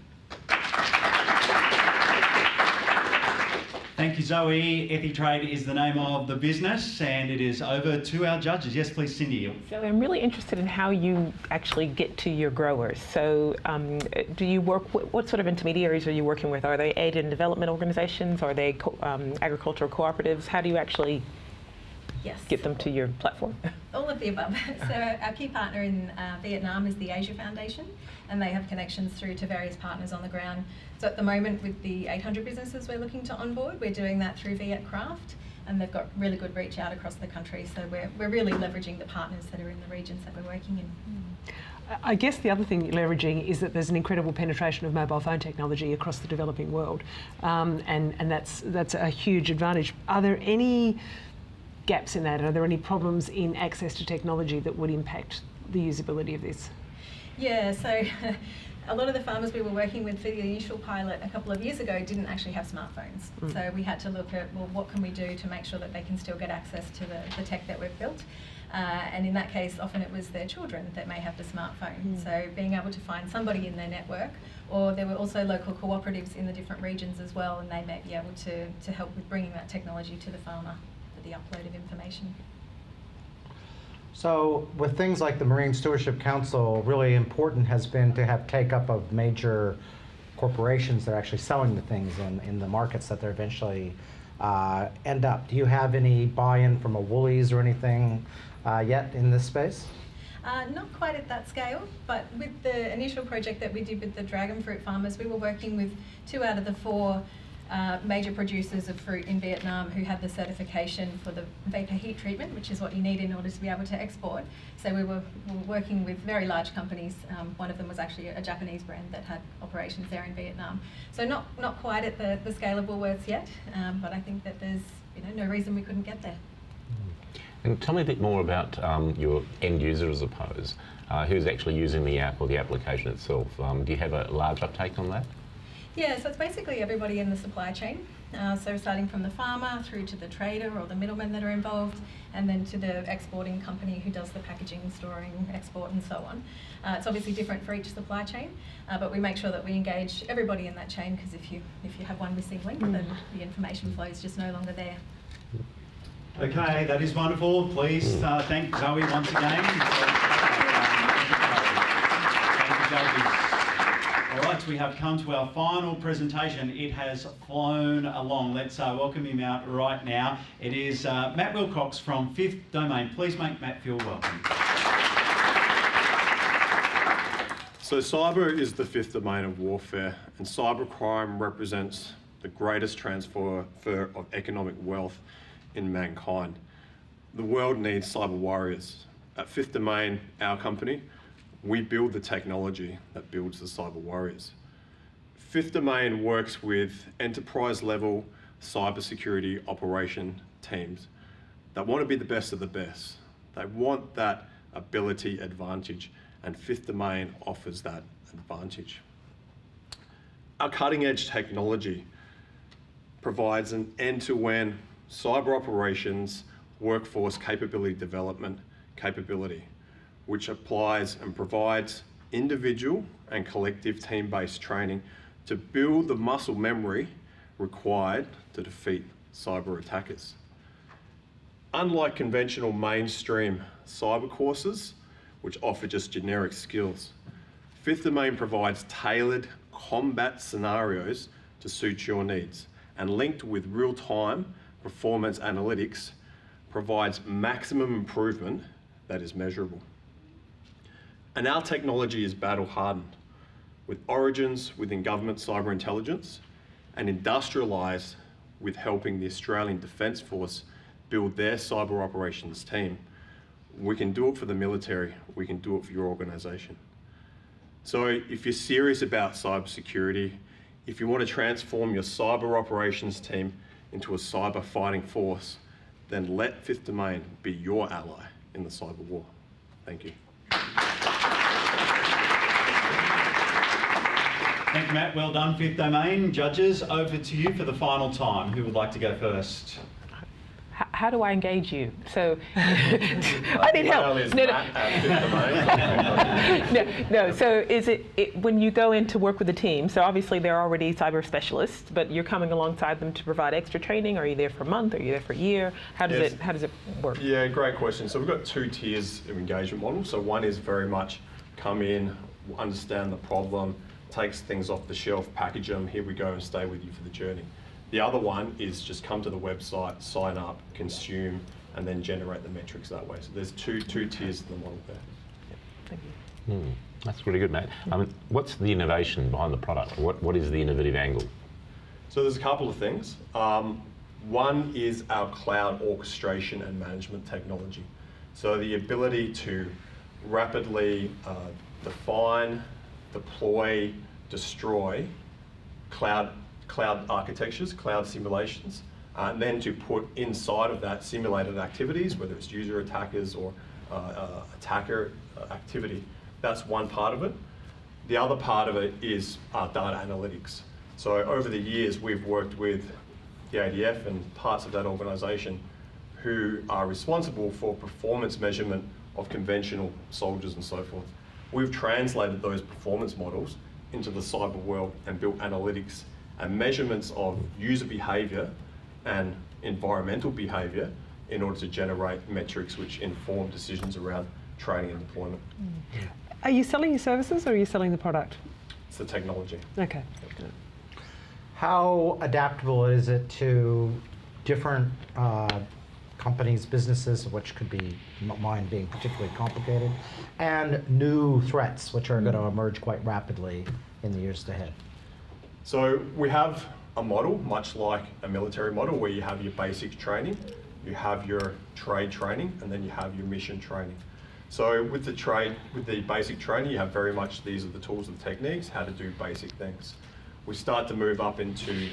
Thank you, Zoe. Ethitrade is the name of the business, and it is over to our judges. Yes, please, Cindy. So I'm really interested in how you actually get to your growers. So do you work, what sort of intermediaries are you working with? Are they aid and development organizations? Are they agricultural cooperatives? How do you actually get them to your platform? All of the above. So our key partner in Vietnam is the Asia Foundation, and they have connections through to various partners on the ground. So at the moment, with the 800 businesses we're looking to onboard, we're doing that through Vietcraft, and they've got really good reach out across the country. So we're really leveraging the partners that are in the regions that we're working in. I guess the other thing you're leveraging is that there's an incredible penetration of mobile phone technology across the developing world, and that's a huge advantage. Are there any gaps in that? Are there any problems in access to technology that would impact the usability of this? Yeah, so a lot of the farmers we were working with for the initial pilot a couple of years ago didn't actually have smartphones. So we had to look at, well, what can we do to make sure that they can still get access to the tech that we've built? And in that case, often it was their children that may have the smartphone. So being able to find somebody in their network, or there were also local cooperatives in the different regions as well, and they may be able to help with bringing that technology to the farmer for the upload of information. So with things like the Marine Stewardship Council, really important has been to have take-up of major corporations that are actually selling the things in the markets that they're eventually end up. Do you have any buy-in from a Woolies or anything yet in this space? Not quite at that scale, but with the initial project that we did with the dragon fruit farmers, we were working with 2 out of the 4 major producers of fruit in Vietnam who had the certification for the vapor heat treatment, which is what you need in order to be able to export. So we were working with very large companies. One of them was actually a Japanese brand that had operations there in Vietnam. So not quite at the scale of Woolworths yet, but I think that there's no reason we couldn't get there. And tell me a bit more about your end user, I suppose. Who's actually using the app or the application itself? Do you have a large uptake on that? Yeah, so it's basically everybody in the supply chain. So starting from the farmer through to the trader or the middlemen that are involved, and then to the exporting company who does the packaging, storing, export and so on. It's obviously different for each supply chain, but we make sure that we engage everybody in that chain, because if you have one missing link, then the information flow is just no longer there. Okay, that is wonderful. Please thank Zoe once again. Thank you, Zoe. All right, we have come to our final presentation. It has flown along. Let's welcome him out right now. It is Matt Wilcox from Fifth Domain. Please make Matt feel welcome. So cyber is the fifth domain of warfare, and cybercrime represents the greatest transfer of economic wealth in mankind. The world needs cyber warriors. At Fifth Domain, our company, we build the technology that builds the cyber warriors. Fifth Domain works with enterprise-level cybersecurity operation teams that want to be the best of the best. They want that ability advantage, and Fifth Domain offers that advantage. Our cutting-edge technology provides an end-to-end cyber operations workforce capability development capability, which applies and provides individual and collective team-based training to build the muscle memory required to defeat cyber attackers. Unlike conventional mainstream cyber courses, which offer just generic skills, Fifth Domain provides tailored combat scenarios to suit your needs, and linked with real-time performance analytics provides maximum improvement that is measurable. And our technology is battle-hardened, with origins within government cyber intelligence and industrialised with helping the Australian Defence Force build their cyber operations team. We can do it for the military, we can do it for your organisation. So if you're serious about cybersecurity, if you want to transform your cyber operations team into a cyber fighting force, then let Fifth Domain be your ally in the cyber war. Thank you. Thank you, Matt. Well done, Fifth Domain. Judges, over to you for the final time. Who would like to go first? How do I engage you? So I need help. No. So is it when you go in to work with a team? So obviously they're already cyber specialists, but you're coming alongside them to provide extra training. Are you there for a month? Are you there for a year? How does it work? Yeah, great question. So we've got two tiers of engagement model. So one is very much come in, understand the problem, takes things off the shelf, package them. Here we go, and stay with you for the journey. The other one is just come to the website, sign up, consume, and then generate the metrics that way. So there's two tiers of the model there. Thank you. That's really good, Matt. What's the innovation behind the product? What is the innovative angle? So there's a couple of things. One is our cloud orchestration and management technology. So the ability to rapidly define, deploy, destroy cloud architectures, cloud simulations, and then to put inside of that simulated activities, whether it's user attackers or attacker activity. That's one part of it. The other part of it is data analytics. So over the years, we've worked with the ADF and parts of that organisation who are responsible for performance measurement of conventional soldiers and so forth. We've translated those performance models into the cyber world and built analytics and measurements of user behaviour and environmental behaviour in order to generate metrics which inform decisions around training and deployment. Are you selling your services or are you selling the product? It's the technology. Okay. How adaptable is it to different companies, businesses, which could be mine being particularly complicated, and new threats which are going to emerge quite rapidly in the years ahead? So we have a model, much like a military model, where you have your basic training, you have your trade training, and then you have your mission training. So with the basic training, you have very much these are the tools and techniques, how to do basic things. We start to move up into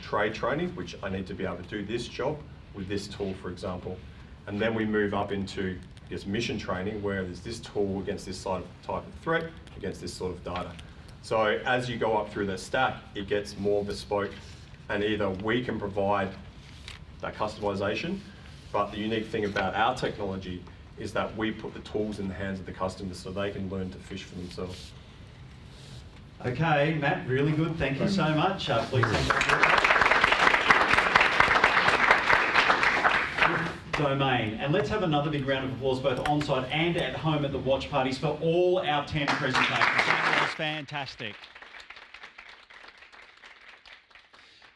trade training, which I need to be able to do this job with this tool, for example. And then we move up into, I guess, mission training, where there's this tool against this type of threat, against this sort of data. So as you go up through the stack, it gets more bespoke, and either we can provide that customization, but the unique thing about our technology is that we put the tools in the hands of the customers so they can learn to fish for themselves. Okay, Matt, really good. Thank you so much. Please thank Domain. And let's have another big round of applause both on-site and at home at the watch parties for all our 10 presentations. That was fantastic.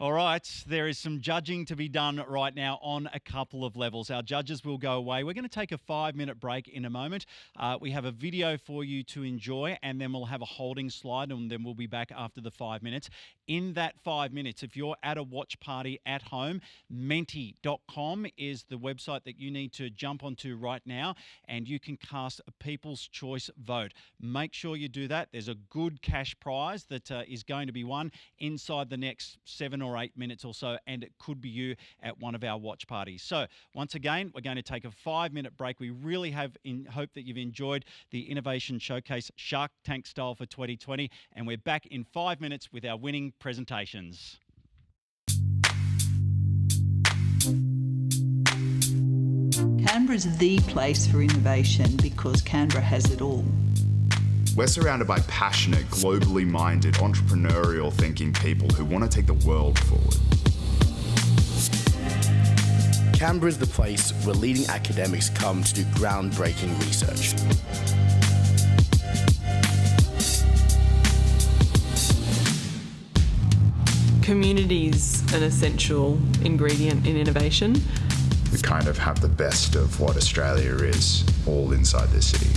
All right, there is some judging to be done right now on a couple of levels. Our judges will go away. We're going to take a 5-minute break in a moment. We have a video for you to enjoy, and then we'll have a holding slide, and then we'll be back after the 5 minutes. In that 5 minutes, if you're at a watch party at home, menti.com is the website that you need to jump onto right now, and you can cast a People's Choice vote. Make sure you do that. There's a good cash prize that is going to be won inside the next 7 or 8 minutes or so, and it could be you at one of our watch parties. So once again, we're going to take a 5-minute break. We really have hope that you've enjoyed the Innovation Showcase Shark Tank style for 2020, and we're back in 5 minutes with our winning presentations. Canberra is the place for innovation because Canberra has it all. We're surrounded by passionate, globally minded, entrepreneurial thinking people who want to take the world forward. Canberra is the place where leading academics come to do groundbreaking research. Community is an essential ingredient in innovation. We kind of have the best of what Australia is, all inside this city.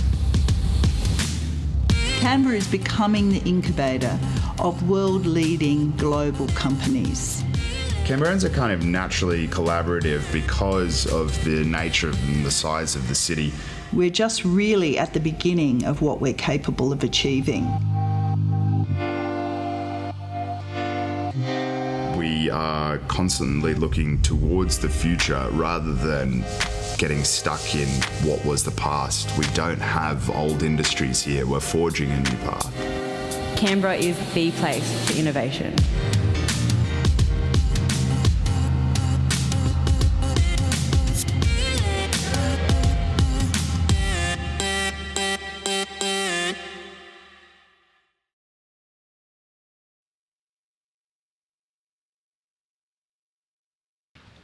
Canberra is becoming the incubator of world-leading global companies. Canberrans are kind of naturally collaborative because of the nature and the size of the city. We're just really at the beginning of what we're capable of achieving. We are constantly looking towards the future rather than getting stuck in what was the past. We don't have old industries here. We're forging a new path. Canberra is the place for innovation.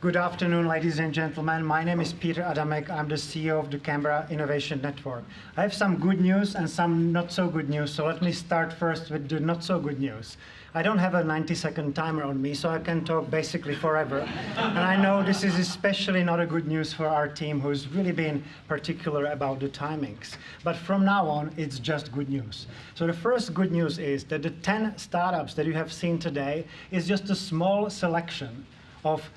Good afternoon, ladies and gentlemen. My name is Peter Adamek. I'm the CEO of the Canberra Innovation Network. I have some good news and some not so good news, so let me start first with the not so good news. I don't have a 90-second timer on me, so I can talk basically forever. And I know this is especially not a good news for our team, who's really been particular about the timings. But from now on, it's just good news. So the first good news is that the 10 startups that you have seen today is just a small selection of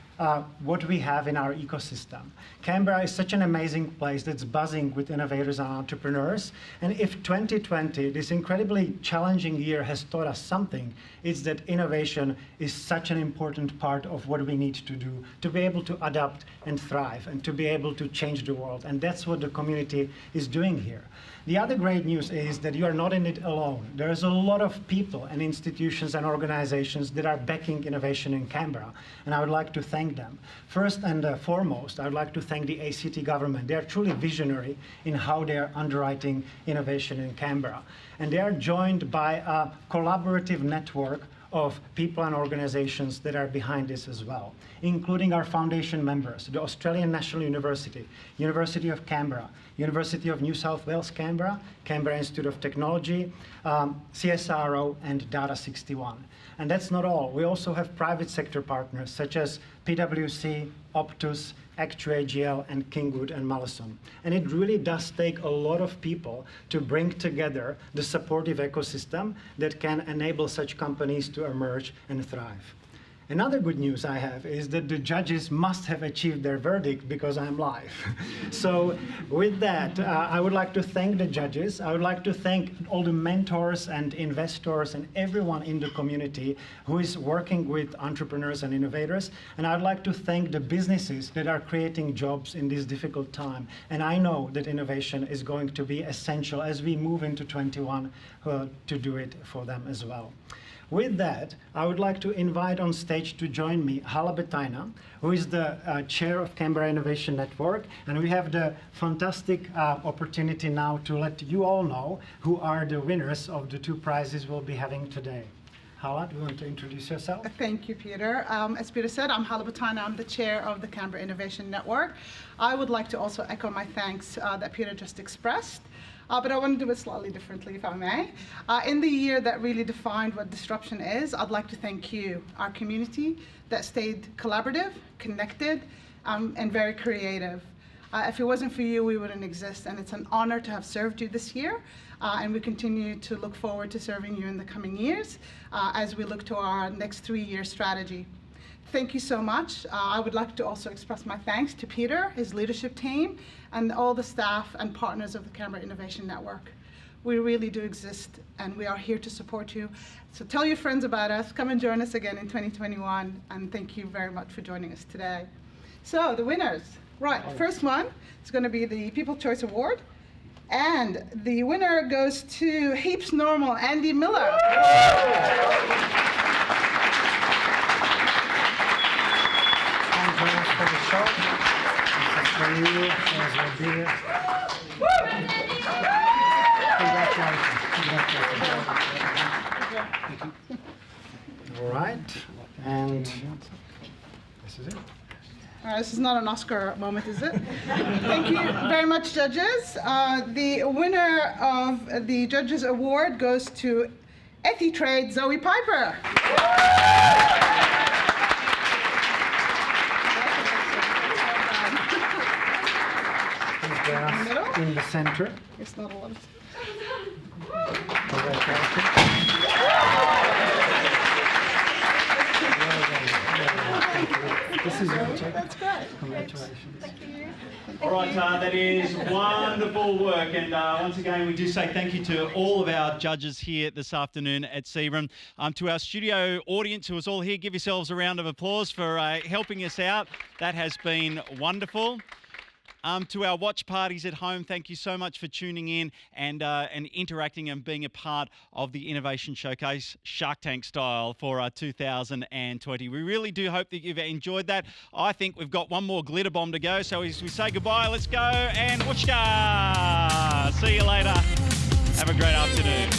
what we have in our ecosystem. Canberra is such an amazing place that's buzzing with innovators and entrepreneurs. And if 2020, this incredibly challenging year, has taught us something, it's that innovation is such an important part of what we need to do to be able to adapt and thrive and to be able to change the world. And that's what the community is doing here. The other great news is that you are not in it alone. There's a lot of people and institutions and organizations that are backing innovation in Canberra, and I would like to thank them. First and foremost, I would like to thank the ACT government. They are truly visionary in how they are underwriting innovation in Canberra. And they are joined by a collaborative network of people and organizations that are behind this as well, including our foundation members, the Australian National University, University of Canberra, University of New South Wales, Canberra, Canberra Institute of Technology, CSIRO, and Data61. And that's not all. We also have private sector partners such as PwC, Optus, Actu-AGL, and Kingwood and Mollison. And it really does take a lot of people to bring together the supportive ecosystem that can enable such companies to emerge and thrive. Another good news I have is that the judges must have achieved their verdict because I'm live. So with that, I would like to thank the judges. I would like to thank all the mentors and investors and everyone in the community who is working with entrepreneurs and innovators. And I'd like to thank the businesses that are creating jobs in this difficult time. And I know that innovation is going to be essential as we move into 21 to do it for them as well. With that, I would like to invite on stage to join me Hala Betaina, who is the chair of Canberra Innovation Network, and we have the fantastic opportunity now to let you all know who are the winners of the 2 prizes we'll be having today. Hala, do you want to introduce yourself? Thank you, Peter. As Peter said, I'm Hala Betaina. I'm the chair of the Canberra Innovation Network. I would like to also echo my thanks that Peter just expressed. but I want to do it slightly differently, if I may. In the year that really defined what disruption is, I'd like to thank you, our community, that stayed collaborative, connected, and very creative. If it wasn't for you, we wouldn't exist, and it's an honor to have served you this year, and we continue to look forward to serving you in the coming years as we look to our next 3-year strategy. Thank you so much. I would like to also express my thanks to Peter, his leadership team, and all the staff and partners of the Canberra Innovation Network. We really do exist, and we are here to support you. So tell your friends about us. Come and join us again in 2021, and thank you very much for joining us today. So the winners. Right, first one is going to be the People's Choice Award, and the winner goes to Heaps Normal, Andy Miller. For the show. This is for you as a dear. Congratulations. All right, and this is it. This is not an Oscar moment, is it? Thank you very much, judges. The winner of the Judges Award goes to EthiTrade Zoe Piper. In the center. It's not a lot of... This is your check. That's great. Congratulations. Thank you. All right, that is wonderful work. And once again, we do say thank you to all of our judges here this afternoon at CBRN. To our studio audience who is all here, give yourselves a round of applause for helping us out. That has been wonderful. To our watch parties at home, thank you so much for tuning in and interacting and being a part of the Innovation Showcase Shark Tank style for 2020. We really do hope that you've enjoyed that. I think we've got one more glitter bomb to go, so as we say goodbye, let's go and whooshka! See you later. Have a great afternoon.